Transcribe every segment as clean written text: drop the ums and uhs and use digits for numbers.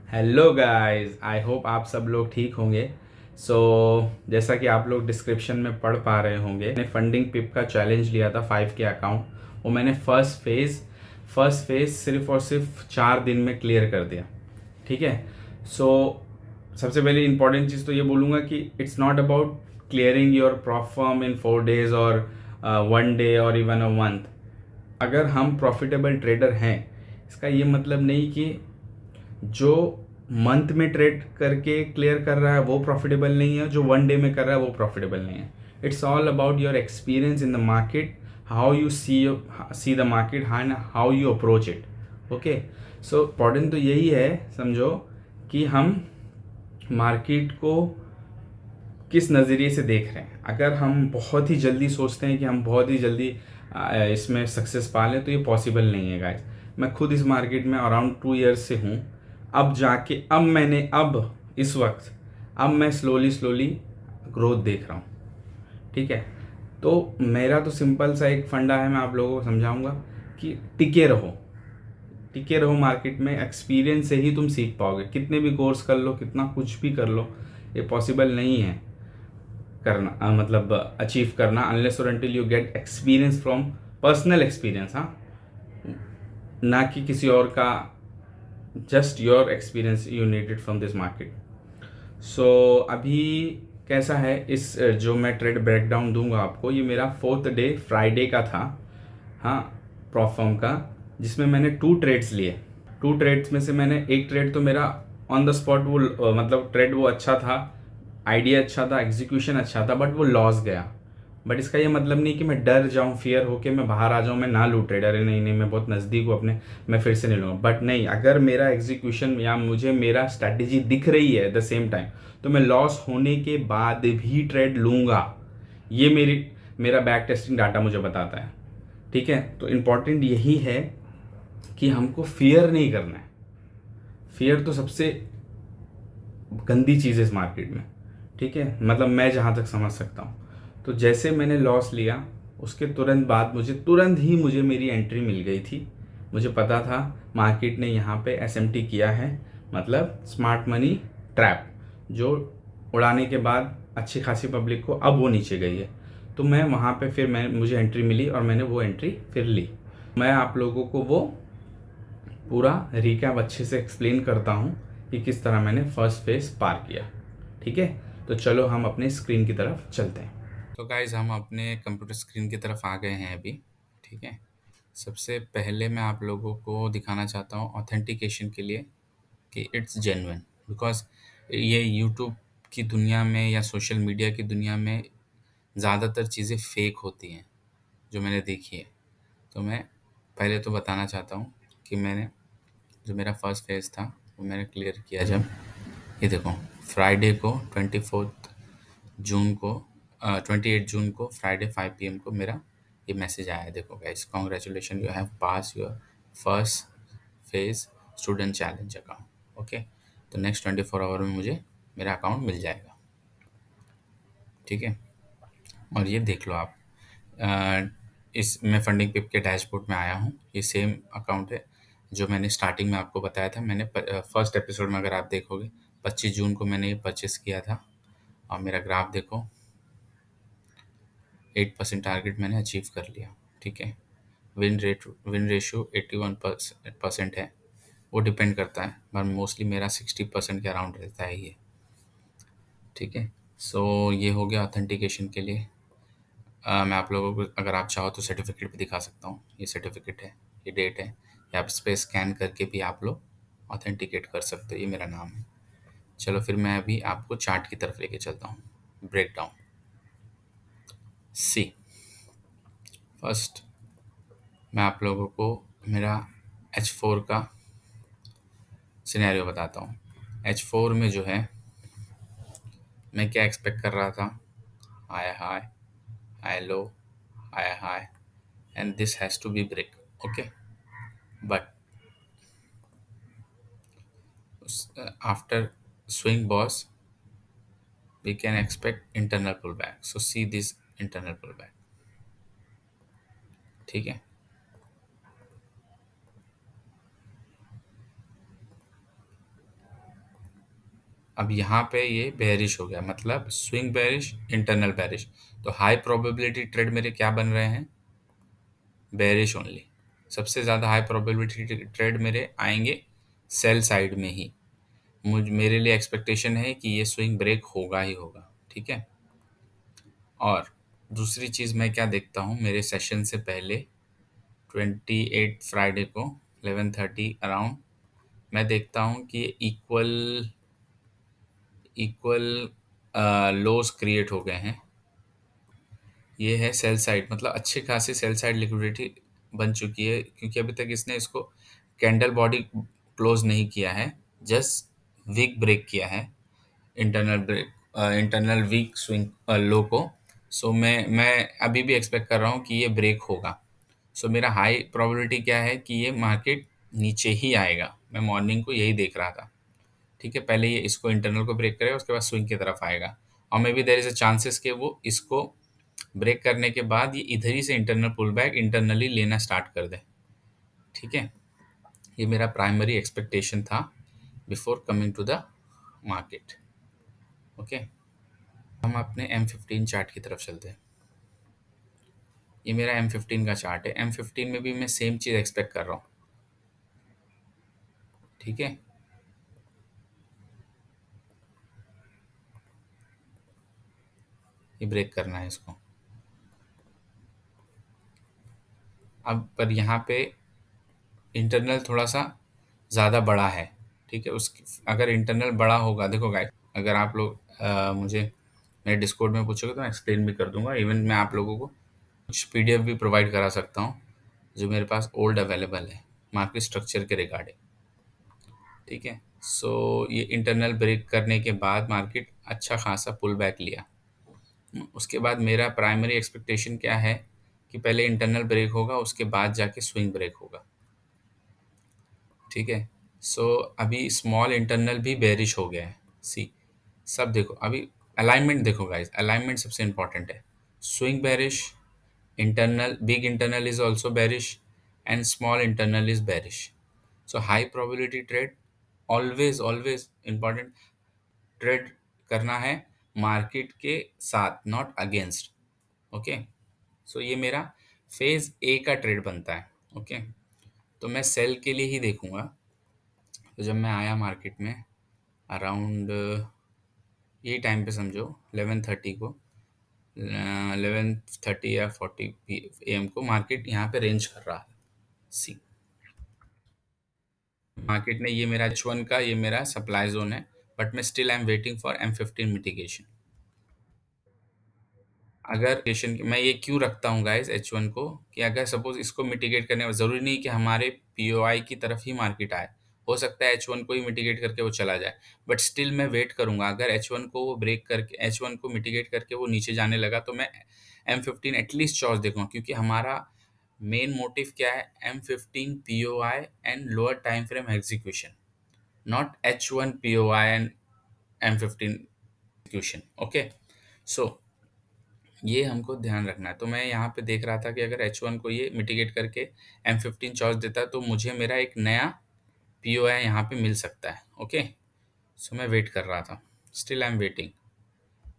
Hello guys, I hope आप सब लोग ठीक होंगे। सो जैसा कि आप लोग डिस्क्रिप्शन में पढ़ पा रहे होंगे, मैंने फंडिंग पिप का चैलेंज लिया था 5 के अकाउंट। वो मैंने फर्स्ट फेज सिर्फ और सिर्फ 4 दिन में क्लियर कर दिया। ठीक है। सो सबसे पहले इंपॉर्टेंट चीज़ तो ये बोलूँगा कि it's not about clearing your prop firm in 4 days और 1 day और इवन अ मंथ। अगर हम प्रॉफिटेबल ट्रेडर हैं, इसका ये मतलब नहीं कि जो मंथ में ट्रेड करके क्लियर कर रहा है वो प्रॉफिटेबल नहीं है, जो 1 डे में कर रहा है वो प्रॉफिटेबल नहीं है। It's all about your experience in the market, how you see the market, how you approach it. Okay. So important तो यही है, समझो, कि हम मार्केट को किस नज़रिए से देख रहे हैं। अगर हम बहुत ही जल्दी सोचते हैं कि हम बहुत ही जल्दी इसमें सक्सेस पा लें, तो ये पॉसिबल नहीं है गाइस। मैं खुद इस मार्केट में अराउंड 2 years से हूँ। अब इस वक्त अब मैं स्लोली स्लोली ग्रोथ देख रहा हूँ। ठीक है। तो मेरा तो सिंपल सा एक फंडा है, मैं आप लोगों को समझाऊंगा कि टिके रहो मार्केट में। एक्सपीरियंस से ही तुम सीख पाओगे। कितने भी कोर्स कर लो, कितना कुछ भी कर लो, ये पॉसिबल नहीं है करना, मतलब अचीव करना, अनलेस और until you get experience from personal experience. हाँ, ना कि किसी और का, just your experience you needed from this market. So अभी कैसा है, इस जो मैं ट्रेड ब्रेकडाउन दूंगा आपको, ये मेरा 4th डे फ्राइडे का था। हाँ, प्रॉफर्म का, जिसमें मैंने 2 ट्रेड्स लिए। 2 ट्रेड्स में से मैंने एक ट्रेड तो मेरा ऑन द स्पॉट, वो मतलब ट्रेड वो अच्छा था, आइडिया अच्छा था, एग्जीक्यूशन अच्छा था, बट वो लॉस गया। बट इसका ये मतलब नहीं कि मैं डर जाऊं, फियर होके मैं बाहर आ जाऊं, मैं ना लूँ ट्रेड, अरे नहीं नहीं मैं बहुत नज़दीक हूँ अपने, मैं फिर से नहीं लूँगा। बट नहीं, अगर मेरा एग्जीक्यूशन या मुझे मेरा स्ट्रैटेजी दिख रही है एट द सेम टाइम, तो मैं लॉस होने के बाद भी ट्रेड लूँगा। ये मेरा बैक टेस्टिंग डाटा मुझे बताता है। ठीक है। तो इम्पॉर्टेंट यही है कि हमको फियर नहीं करना है। फियर तो सबसे गंदी चीज़ है इस मार्केट में। ठीक है, मतलब मैं जहाँ तक समझ सकता हूँ। तो जैसे मैंने लॉस लिया, उसके तुरंत बाद मुझे मेरी एंट्री मिल गई थी। मुझे पता था मार्केट ने यहाँ पे एसएमटी किया है, मतलब स्मार्ट मनी ट्रैप, जो उड़ाने के बाद अच्छी खासी पब्लिक को अब वो नीचे गई है। तो मैं वहाँ पे फिर मुझे एंट्री मिली और मैंने वो एंट्री फिर ली। मैं आप लोगों को वो पूरा रिकैप अच्छे से एक्सप्लेन करता हूँ कि किस तरह मैंने फर्स्ट फेज पार किया। ठीक है। तो चलो हम अपने स्क्रीन की तरफ चलते हैं। तो गाइज, हम अपने कंप्यूटर स्क्रीन की तरफ आ गए हैं अभी। ठीक है। सबसे पहले मैं आप लोगों को दिखाना चाहता हूँ ऑथेंटिकेशन के लिए कि इट्स जेन्युइन। बिकॉज ये यूट्यूब की दुनिया में या सोशल मीडिया की दुनिया में ज़्यादातर चीज़ें फेक होती हैं, जो मैंने देखी है। तो मैं पहले तो बताना चाहता हूँ कि मैंने जो मेरा फर्स्ट फेज था वो मैंने क्लियर किया जब, ये देखो, फ्राइडे को 28 जून को फ्राइडे 5 PM को मेरा ये मैसेज आया है। देखो guys, congratulation, you have pass your first phase student challenge account. Okay. तो नेक्स्ट 24 आवर में मुझे मेरा अकाउंट मिल जाएगा। ठीक है। और ये देख लो आप, इस मैं फंडिंग पिप के डैशबोर्ड में आया हूँ। ये सेम अकाउंट है जो मैंने स्टार्टिंग में आपको बताया था। मैंने फर्स्ट एपिसोड में अगर आप देखोगे, 25 जून को मैंने ये परचेस किया था। और मेरा ग्राफ देखो, 8% टारगेट मैंने अचीव कर लिया। ठीक है। विन रेशियो 81% है। वो डिपेंड करता है, पर मोस्टली मेरा 60% के अराउंड रहता है ये। ठीक है। सो ये हो गया ऑथेंटिकेशन के लिए। मैं आप लोगों को, अगर आप चाहो तो सर्टिफिकेट भी दिखा सकता हूँ। ये सर्टिफिकेट है, ये डेट है, या आप इस पर स्कैन करके भी आप लोग ऑथेंटिकेट कर सकते हो। ये मेरा नाम है। चलो फिर मैं अभी आपको चार्ट की तरफ लेके चलता हूँ। ब्रेक डाउन सी। फर्स्ट मैं आप लोगों को मेरा H4 का सिनेरियो बताता हूँ। H4 में जो है, मैं क्या एक्सपेक्ट कर रहा था, high high, high low, high high, and this has to be break. Okay. But after swing boss, we can expect internal pullback. So see this internal pullback. ठीक है। अब यहाँ पे ये बेयरिश हो गया, मतलब स्विंग बेयरिश, इंटरनल बेयरिश। तो हाई प्रोबेबिलिटी ट्रेड मेरे क्या बन रहे हैं? Bearish only. सबसे ज़्यादा हाई प्रोबेबिलिटी ट्रेड मेरे आएंगे सेल साइड में ही। मेरे लिए एक्सपेक्टेशन है कि ये स्विंग ब्रेक होगा ही होगा, ठीक है। और दूसरी चीज़ मैं क्या देखता हूँ मेरे सेशन से पहले, 28 फ्राइडे को 11:30 अराउंड, मैं देखता हूँ कि इक्वल इक्वल लोज क्रिएट हो गए हैं। ये है सेल साइड, मतलब अच्छी खासी सेल साइड लिक्विडिटी बन चुकी है, क्योंकि अभी तक इसने इसको कैंडल बॉडी क्लोज नहीं किया है, जस्ट वीक ब्रेक किया है, internal break, internal weak swing low को। सो मैं अभी भी एक्सपेक्ट कर रहा हूँ कि ये ब्रेक होगा। सो मेरा हाई प्रोबेबिलिटी क्या है कि ये मार्केट नीचे ही आएगा। मैं मॉर्निंग को यही देख रहा था, ठीक है। पहले ये इसको इंटरनल को ब्रेक करेगा, उसके बाद स्विंग की तरफ आएगा, और maybe there is a chances कि वो इसको ब्रेक करने के बाद ये इधर ही से इंटरनल पुल बैक इंटरनली लेना स्टार्ट कर दे, ठीक है। ये मेरा प्राइमरी एक्सपेक्टेशन था before coming to the market, okay. हम अपने M15 चार्ट की तरफ चलते हैं। ये मेरा M15 का चार्ट है। M15 में भी मैं सेम चीज़ एक्सपेक्ट कर रहा हूँ, ठीक है। ये ब्रेक करना है इसको। अब पर यहाँ पे इंटरनल थोड़ा सा ज़्यादा बड़ा है, ठीक है। उस अगर इंटरनल बड़ा होगा, देखो गाइस, अगर आप लोग मुझे मेरे डिस्कॉर्ड में पूछोगे तो मैं एक्सप्लेन भी कर दूंगा। इवन मैं आप लोगों को कुछ PDF भी प्रोवाइड करा सकता हूँ जो मेरे पास ओल्ड अवेलेबल है मार्केट स्ट्रक्चर के रिगार्डिंग, ठीक है। सो ये इंटरनल ब्रेक करने के बाद मार्केट अच्छा खासा पुल बैक लिया। उसके बाद मेरा प्राइमरी एक्सपेक्टेशन क्या है कि पहले इंटरनल ब्रेक होगा, उसके बाद जाके स्विंग ब्रेक होगा, ठीक है। सो अभी स्मॉल इंटरनल भी बेरिश हो गया है, सी। सब देखो, अभी अलाइनमेंट देखो गाइस, अलाइनमेंट सबसे इंपॉर्टेंट है। Swing bearish, internal, big internal is also bearish, and small internal is bearish. So high probability trade always always important trade करना है मार्केट के साथ, नॉट अगेंस्ट, ओके। सो ये मेरा फेज ए का trade बनता है, ओके। तो मैं सेल के लिए ही देखूंगा। तो जब मैं आया मार्केट में अराउंड यही टाइम पे समझो 11:30 को, 11:30 या 40 AM को मार्केट यहाँ पे रेंज कर रहा है, सी। मार्केट ने, ये मेरा H1 का, ये मेरा सप्लाई जोन है, बट मैं still I am waiting for M15 mitigation. अगर मैं ये क्यों रखता हूँ गाइस H1 को, कि अगर सपोज इसको मिटिगेट करने में, ज़रूरी नहीं कि हमारे POI की तरफ ही मार्केट आए, हो सकता है H1 को ही मिटिगेट करके वो चला जाए, बट स्टिल मैं वेट करूंगा। अगर H1 को वो ब्रेक करके, H1 को मिटिगेट करके वो नीचे जाने लगा, तो मैं M15 एटलीस्ट चॉइस देखूंगा, क्योंकि हमारा मेन मोटिव क्या है? M15 POI and lower time frame execution, not H1 POI and M15 execution, okay. So ये हमको ध्यान रखना है। तो मैं यहाँ पे देख रहा था कि अगर H1 को ये मिटिगेट करके M15 चॉइस देता है, तो मुझे मेरा एक नया POI यहाँ पे मिल सकता है, ओके। सो मैं वेट कर रहा था, still I am waiting.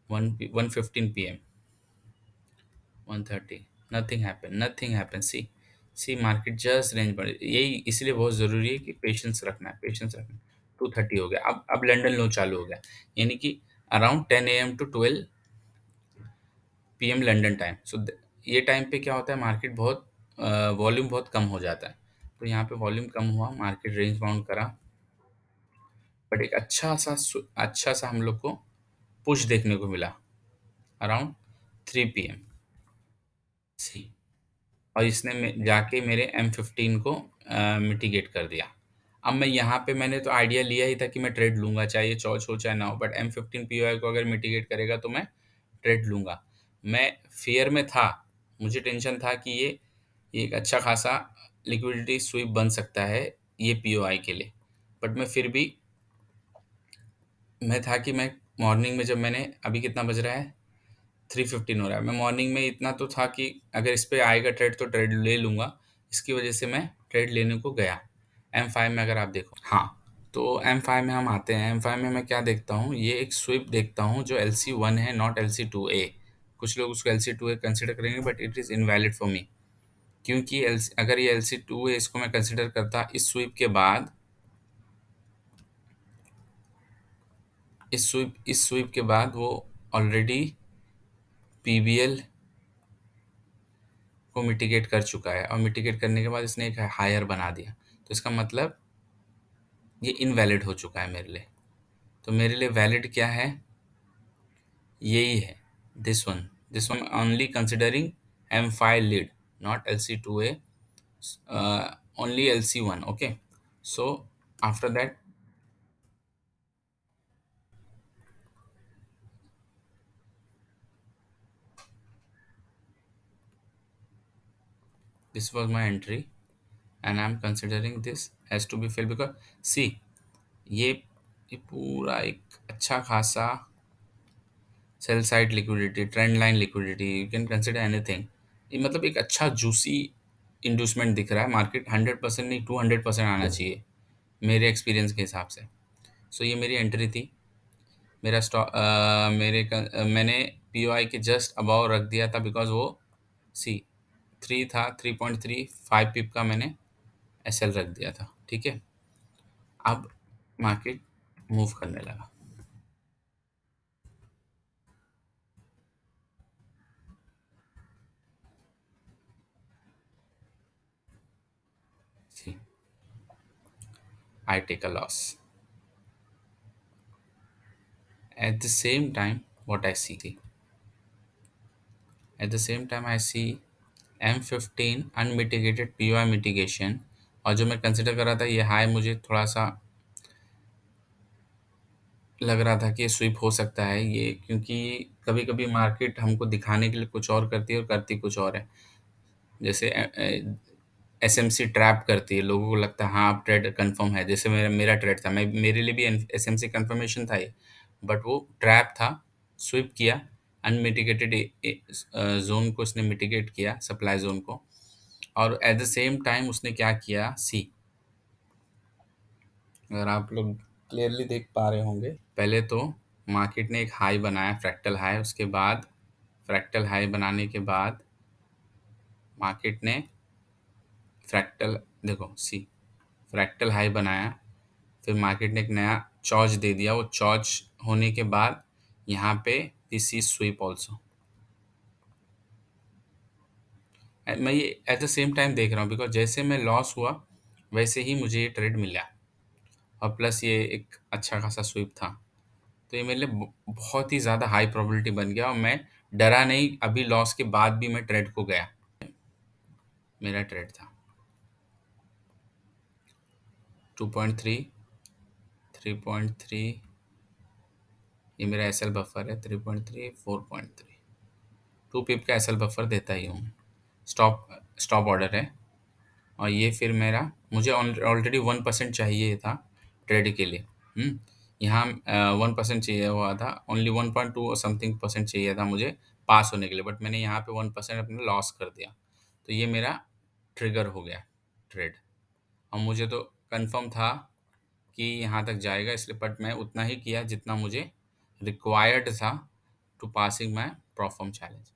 1:15 PM, 1:30, nothing happen, nothing happen, see. See market just range बढ़, यही इसलिए बहुत ज़रूरी है कि पेशेंस रखना है, पेशेंस रखना है। 2:30 हो गया, अब लंदन लो चालू हो गया, यानी कि around 10 AM to 12 PM London time. So ये टाइम पे क्या होता है, मार्केट बहुत वॉल्यूम बहुत कम हो जाता है। तो यहाँ पे वॉल्यूम कम हुआ, मार्केट रेंज बाउंड करा, बट एक अच्छा सा हम लोग को पुश देखने को मिला अराउंड 3 PM, सी। और इसने जाके मेरे M15 को मिटिगेट कर दिया। अब मैं यहाँ पे, मैंने तो आइडिया लिया ही था कि मैं ट्रेड लूंगा, चाहे ये चॉइस हो चाहे ना हो, बट M15 POI को अगर मिटिगेट करेगा तो मैं ट्रेड लूंगा। मैं फियर में था, मुझे टेंशन था कि ये एक अच्छा खासा लिक्विडिटी स्वीप बन सकता है ये POI के लिए, बट मैं फिर भी, मैं था कि मैं मॉर्निंग में, जब मैंने, अभी कितना बज रहा है, 3:15 हो रहा है, मैं मॉर्निंग में इतना तो था कि अगर इस पे आएगा ट्रेड तो ट्रेड ले लूंगा। इसकी वजह से मैं ट्रेड लेने को गया M5 में, अगर आप देखो, हाँ। तो M5 में हम आते हैं। M5 में मैं क्या देखता हूँ, ये एक स्विप देखता हूँ जो LC1 है, नॉट LC2A। कुछ लोग उसको LC2A कंसिडर करेंगे, but it is invalid for me, क्योंकि अगर ये LC2A इसको मैं कंसिडर करता इस स्वीप के बाद वो ऑलरेडी PBL को मिटिगेट कर चुका है, और मिटिगेट करने के बाद इसने एक हायर बना दिया, तो इसका मतलब ये इनवैलिड हो चुका है मेरे लिए। तो मेरे लिए वैलिड क्या है, यही है, this one only considering M5 lead, not LC2A, only LC1, okay? So after that, this was my entry, and I'm considering this as to be failed because see, ये ये पूरा एक अच्छा खासा sell side liquidity, trend line liquidity, you can consider anything, ये मतलब एक अच्छा जूसी इंड्यूसमेंट दिख रहा है। मार्केट 100% नहीं 200% आना चाहिए मेरे एक्सपीरियंस के हिसाब से। सो ये मेरी एंट्री थी। मेरा स्टॉक मैंने POI के जस्ट अबाव रख दिया था, बिकॉज वो सी 3 था, 3.35 पिप का मैंने SL रख दिया था, ठीक है। अब मार्केट मूव करने लगा। सी, I take a loss. At the same time, what I see, at the same time I see M15 unmitigated POI mitigation, और जो मैं कंसिडर कर रहा था ये हाई, मुझे थोड़ा सा लग रहा था कि ये स्विप हो सकता है ये, क्योंकि कभी कभी मार्केट हमको दिखाने के लिए कुछ और करती है और करती कुछ और है। जैसे SMC ट्रैप करती है, लोगों को लगता है हाँ अब ट्रेड कंफर्म है, जैसे मेरा मेरा ट्रेड था, मैं मेरे लिए भी SMC कंफर्मेशन था ये, बट वो ट्रैप था। स्विप किया, अनमिटिगेटेड जोन को उसने मिटिगेट किया, सप्लाई जोन को, और एट द सेम टाइम उसने क्या किया, सी, अगर आप लोग क्लियरली देख पा रहे होंगे, पहले तो मार्केट ने एक हाई बनाया, फ्रैक्टल हाई, उसके बाद फ्रैक्टल हाई बनाने के बाद मार्केट ने फ्रैक्टल, देखो सी, फ्रैक्टल हाई बनाया, फिर मार्केट ने एक नया चॉर्च दे दिया, वो चॉर्च होने के बाद यहाँ पे दिस इज स्वीप ऑल्सो। मैं ये एट द सेम टाइम देख रहा हूँ, बिकॉज जैसे मैं लॉस हुआ वैसे ही मुझे ये ट्रेड मिला, और प्लस ये एक अच्छा खासा स्वीप था, तो ये मेरे लिए बहुत ही ज़्यादा हाई प्रोबेबिलिटी बन गया, और मैं डरा नहीं, अभी लॉस के बाद भी मैं ट्रेड को गया। मेरा ट्रेड था 2.3, 3.3, ये मेरा SL बफर है, 3.3, 4.3, 2 पिप का SL बफर देता ही हूँ। स्टॉप स्टॉप ऑर्डर है, और ये फिर मेरा, मुझे ऑलरेडी 1% चाहिए था ट्रेड के लिए। यहाँ 1% चाहिए हुआ था, ओनली 1.2 और समथिंग परसेंट चाहिए था मुझे पास होने के लिए, बट मैंने यहाँ पे 1% अपना लॉस कर दिया, तो ये मेरा ट्रिगर हो गया ट्रेड। और मुझे तो कंफर्म था कि यहाँ तक जाएगा, इसलिए बट मैं उतना ही किया जितना मुझे रिक्वायर्ड था to passing my perform challenge.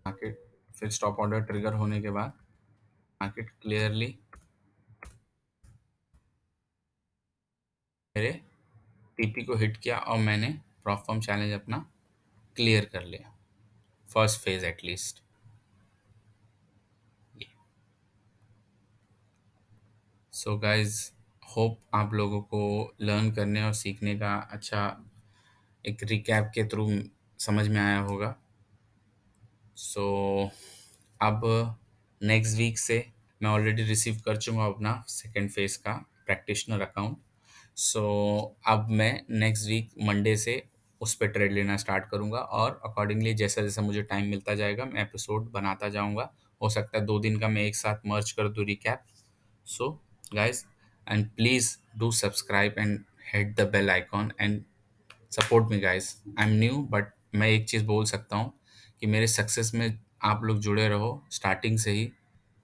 Market फिर स्टॉप ऑर्डर ट्रिगर होने के बाद मार्केट क्लियरली मेरे TP को हिट किया, और मैंने परफॉर्म चैलेंज अपना क्लियर कर लिया, first phase at least. So guys, hope आप लोगों को लर्न करने और सीखने का अच्छा एक रिकैप के थ्रू समझ में आया होगा। सो अब नेक्स्ट वीक से मैं ऑलरेडी रिसीव कर चुका हूँ अपना सेकेंड फेज का प्रैक्टिशनर अकाउंट। सो अब मैं नेक्स्ट वीक मंडे से उस पर ट्रेड लेना स्टार्ट करूँगा, और अकॉर्डिंगली जैसा जैसा मुझे टाइम मिलता जाएगा मैं एपिसोड बनाता जाऊँगा। हो सकता है 2 दिन का मैं एक साथ मर्ज कर दूँ recap. So guys, and please do subscribe and hit the bell icon and support me guys. I am new, but मैं एक चीज़ बोल सकता हूँ कि मेरे सक्सेस में आप लोग जुड़े रहो स्टार्टिंग से ही,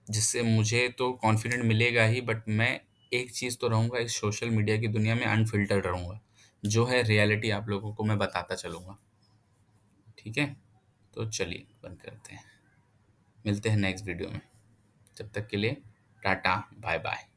जिससे मुझे तो कॉन्फिडेंट मिलेगा ही, बट मैं एक चीज़ तो रहूँगा, इस सोशल मीडिया की दुनिया में अनफ़िल्टर्ड रहूँगा। जो है रियलिटी आप लोगों को मैं बताता चलूँगा। ठीक है? तो चलिए बंद करते हैं। मिलते हैं नेक्स्ट वीडियो में। जब तक के लिए टाटा, बाय-बाय।